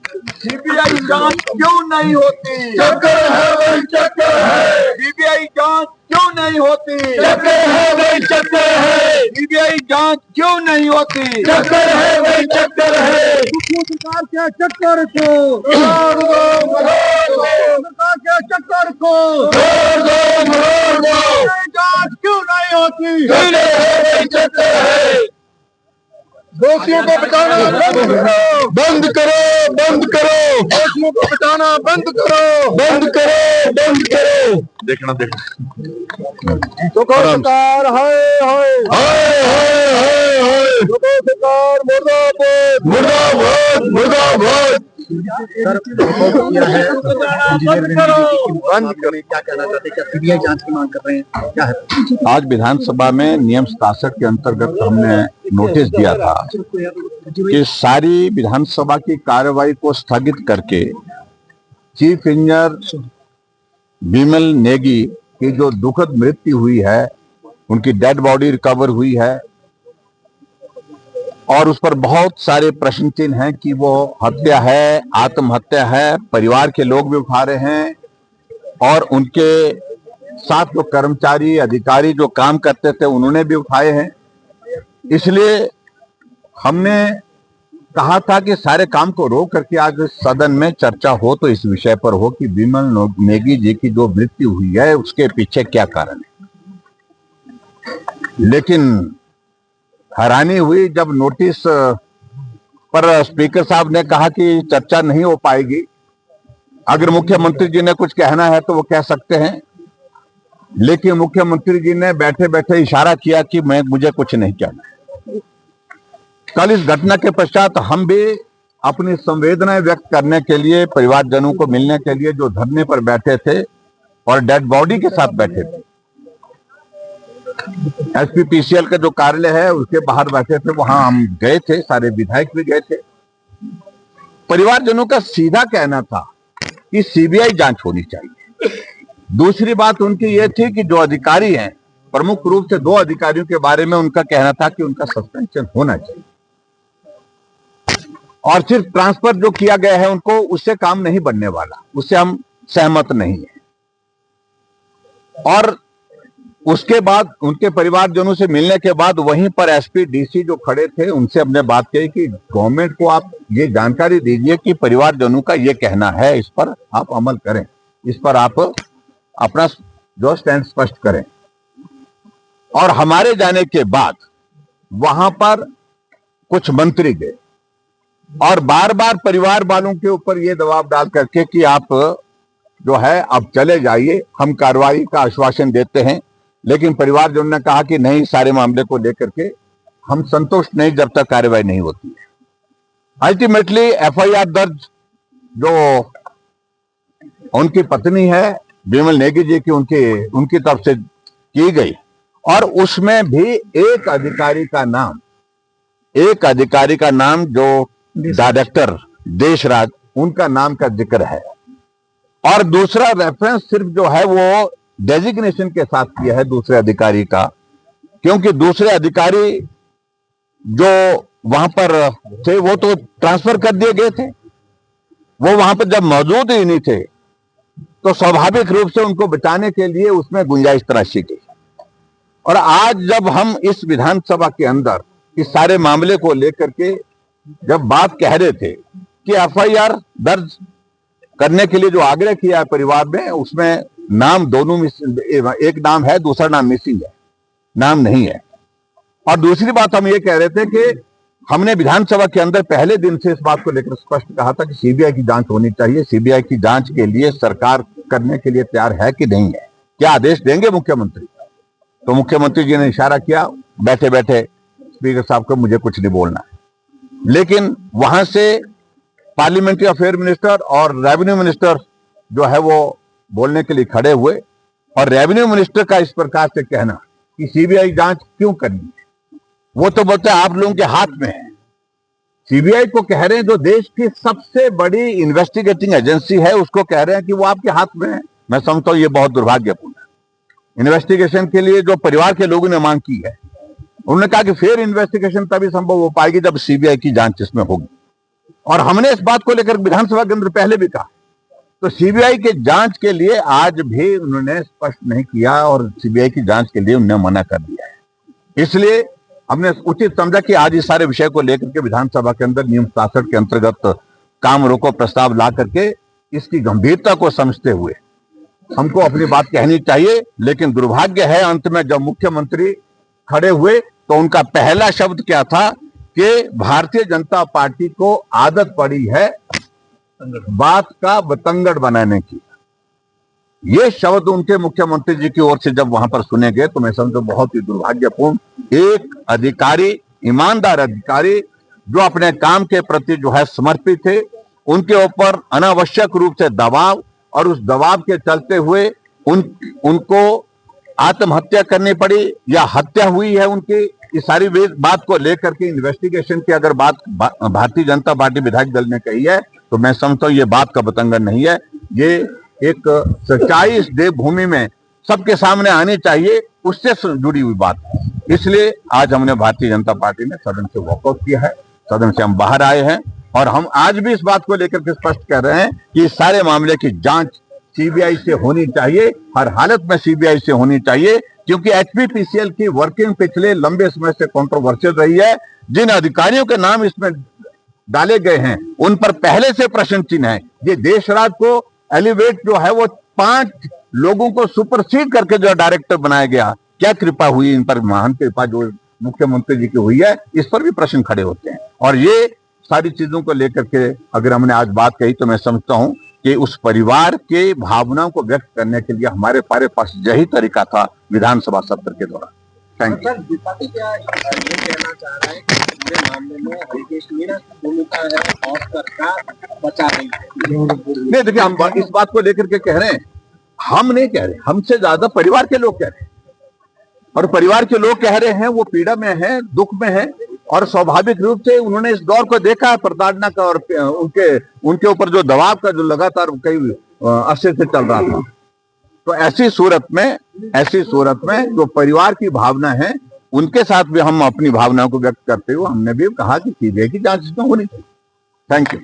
CBI जांच क्यों नहीं होती? चक्कर है भाई, चक्कर है। सीबीआई जांच क्यों नहीं होती? चक्कर है भाई, चक्कर है। सीबीआई जांच क्यों नहीं होती? चक्कर है भाई, चक्कर है। सरकार के चक्कर को मरोड़ दो, सरकार के चक्कर को मरोड़ दो। जांच क्यों नहीं होती? चक्कर है भाई, चक्कर है। दोषियों को बचाना बंद करो, बंद करो, बंद करो। दोषियों को बचाना बंद करो, बंद करो, बंद करो। देखना सरकार हाय हाय हाय हाय हाय हाय। सरकार मुर्दाबाद मुर्दाबाद, मुर्दाबाद। बंद करो। क्या कहना चाहते हैं? क्या सीबीआई जांच की मांग कर रहे हैं? क्या है? आज विधानसभा में नियम 67 के अंतर्गत हमने नोटिस दिया था कि सारी विधानसभा की कार्रवाई को स्थगित करके चीफ इंजीनियर विमल नेगी की जो दुखद मृत्यु हुई है, उनकी डेड बॉडी रिकवर हुई है और उस पर बहुत सारे प्रश्न चिन्ह हैं कि वो हत्या है, आत्महत्या है, परिवार के लोग भी उठा रहे हैं और उनके साथ जो कर्मचारी अधिकारी जो काम करते थे उन्होंने भी उठाए हैं। इसलिए हमने कहा था कि सारे काम को रोक करके आज सदन में चर्चा हो तो इस विषय पर हो कि विमल नेगी जी की जो मृत्यु हुई है उसके पीछे क्या कारण है। लेकिन हैरानी हुई जब नोटिस पर स्पीकर साहब ने कहा कि चर्चा नहीं हो पाएगी। अगर मुख्यमंत्री जी ने कुछ कहना है तो वो कह सकते हैं, लेकिन मुख्यमंत्री जी ने बैठे बैठे इशारा किया कि मुझे कुछ नहीं कहना है। कल इस घटना के पश्चात हम भी अपनी संवेदनाएं व्यक्त करने के लिए परिवारजनों को मिलने के लिए जो धरने पर बैठे थे और डेड बॉडी के साथ बैठे थे, एसपीपीसीएल का जो कार्यालय है उसके बाहर बैठे थे, वहां हम गए थे, सारे विधायक भी गए थे। परिवारजनों का सीधा कहना था कि सीबीआई जांच होनी चाहिए। दूसरी बात उनकी यह थी कि जो अधिकारी हैं, प्रमुख रूप से 2 अधिकारियों के बारे में उनका कहना था कि उनका सस्पेंशन होना चाहिए और सिर्फ ट्रांसफर जो किया गया है उनको, उससे काम नहीं बनने वाला, उससे हम सहमत नहीं है। और उसके बाद उनके परिवारजनों से मिलने के बाद वहीं पर एसपी डीसी जो खड़े थे उनसे हमने बात की कि गवर्नमेंट को आप ये जानकारी दीजिए कि परिवारजनों का ये कहना है, इस पर आप अमल करें, इस पर आप अपना जो स्टैंड स्पष्ट करें। और हमारे जाने के बाद वहां पर कुछ मंत्री गए और बार बार परिवार वालों के ऊपर ये दबाव डाल करके कि आप जो है अब चले जाइए, हम कार्रवाई का आश्वासन देते हैं। लेकिन परिवारजनों ने कहा कि नहीं, सारे मामले को लेकर के हम संतुष्ट नहीं जब तक कार्रवाई नहीं होती है। अल्टीमेटली एफआईआर दर्ज जो उनकी पत्नी है विमल नेगी जी की, उनकी तरफ से की गई और उसमें भी एक अधिकारी का नाम जो डायरेक्टर देशराज, उनका नाम का जिक्र है। और दूसरा रेफरेंस सिर्फ जो है वो डेजिग्नेशन के साथ किया है दूसरे अधिकारी का, क्योंकि दूसरे अधिकारी जो वहां पर थे वो तो ट्रांसफर कर दिए गए थे, वो वहां पर जब मौजूद ही नहीं थे तो स्वाभाविक रूप से उनको बचाने के लिए उसमें गुंजाइश तराशी गई। और आज जब हम इस विधानसभा के अंदर इस सारे मामले को लेकर के जब बात कह रहे थे कि एफआईआर दर्ज करने के लिए जो आग्रह किया है परिवार में, उसमें नाम दोनों, एक नाम है, दूसरा नाम मिसिंग है, नाम नहीं है। और दूसरी बात हम ये कह रहे थे कि हमने विधानसभा के अंदर पहले दिन से इस बात को लेकर स्पष्ट कहा था कि सीबीआई की जांच होनी चाहिए। सीबीआई की जांच के लिए सरकार करने के लिए तैयार है कि नहीं है, क्या आदेश देंगे मुख्यमंत्री? तो मुख्यमंत्री जी ने इशारा किया बैठे बैठे स्पीकर साहब को, मुझे कुछ नहीं बोलना है। लेकिन वहां से पार्लियामेंट्री अफेयर मिनिस्टर और रेवेन्यू मिनिस्टर जो है वो बोलने के लिए खड़े हुए और रेवेन्यू मिनिस्टर का इस प्रकार से कहना कि सीबीआई जांच क्यों करनी है, वो तो बोलते हैं आप लोगों के हाथ में है। सीबीआई को कह रहे हैं जो देश की सबसे बड़ी इन्वेस्टिगेटिंग एजेंसी है उसको कह रहे हैं कि वो आपके हाथ में है। मैं समझता हूं ये बहुत दुर्भाग्यपूर्ण है। इन्वेस्टिगेशन के लिए जो परिवार के लोगों ने मांग की है, उन्होंने कहा कि फिर इन्वेस्टिगेशन तभी संभव हो पाएगी जब सीबीआई की जांच इसमें होगी। और हमने इस बात को लेकर विधानसभा के अंदर पहले भी कहा। तो सीबीआई के जांच के लिए आज भी उन्होंने स्पष्ट नहीं किया और सीबीआई की जांच के लिए उन्होंने मना कर दिया है। इसलिए हमने उचित समझा कि आज इस सारे विषय को लेकर के विधानसभा के अंदर नियम 66 के अंतर्गत काम रोको प्रस्ताव ला करके इसकी गंभीरता को समझते हुए हमको अपनी बात कहनी चाहिए। लेकिन दुर्भाग्य है, अंत में जब मुख्यमंत्री खड़े हुए तो उनका पहला शब्द क्या था कि भारतीय जनता पार्टी को आदत पड़ी है बात का बतंगड़ बनाने की। ये शब्द उनके मुख्यमंत्री जी की ओर से जब वहां पर सुने गए तो मैं समझो बहुत ही दुर्भाग्यपूर्ण। एक अधिकारी, ईमानदार अधिकारी जो अपने काम के प्रति जो है समर्पित थे, उनके ऊपर अनावश्यक रूप से दबाव और उस दबाव के चलते हुए उनको आत्महत्या करनी पड़ी या हत्या हुई है उनकी। इस सारी बात को लेकर के इन्वेस्टिगेशन की अगर बात भारतीय जनता पार्टी विधायक दल ने कही है तो मैं समझता हूं ये बात का बतंगड़ नहीं है। ये एक सच्चाई इस देवभूमि में सबके सामने आनी चाहिए, उससे जुड़ी हुई बात है। इसलिए आज हमने भारतीय जनता पार्टी ने सदन से वॉकआउट किया है, सदन से हम बाहर आए हैं और हम आज भी इस बात को लेकर के स्पष्ट कर रहे हैं कि इस सारे मामले की जांच सीबीआई से होनी चाहिए, हर हालत में सीबीआई से होनी चाहिए, क्योंकि एचपीपीसीएल की वर्किंग पिछले लंबे समय से कंट्रोवर्शियल रही है। जिन अधिकारियों के नाम इसमें डाले गए हैं उन पर पहले से प्रश्न चिन्ह है। ये देशराज को एलिवेट जो है वो 5 लोगों को सुपरसीड करके जो डायरेक्टर बनाया गया, क्या कृपा हुई इन पर, महान कृपा जो मुख्यमंत्री जी की हुई है, इस पर भी प्रश्न खड़े होते हैं। और ये सारी चीजों को लेकर के अगर हमने आज बात कही तो मैं समझता हूं कि उस परिवार के भावनाओं को व्यक्त करने के लिए हमारे पास यही तरीका था विधानसभा सत्र के दौरान। Thank you. विपक्ष क्या ये कहना चाह रहा है कि पूरे मामले में हरीश मीणा की भूमिका है और सरकार बचा रही है? नहीं, देखिए हम इस बात को लेकर के कह रहे हैं, हम नहीं कह रहे, हमसे ज्यादा परिवार के लोग कह रहे हैं। और परिवार के लोग कह रहे हैं, वो पीड़ा में है, दुख में है और स्वाभाविक रूप से उन्होंने इस दौर को देखा है प्रताड़ना का और उनके ऊपर जो दबाव का जो लगातार कई अरसे से चल रहा था। तो ऐसी सूरत में जो परिवार की भावना है उनके साथ भी हम अपनी भावनाओं को व्यक्त करते हुए हमने भी कहा कि सीबीआई की जांच इसमें होनी चाहिए। Thank you.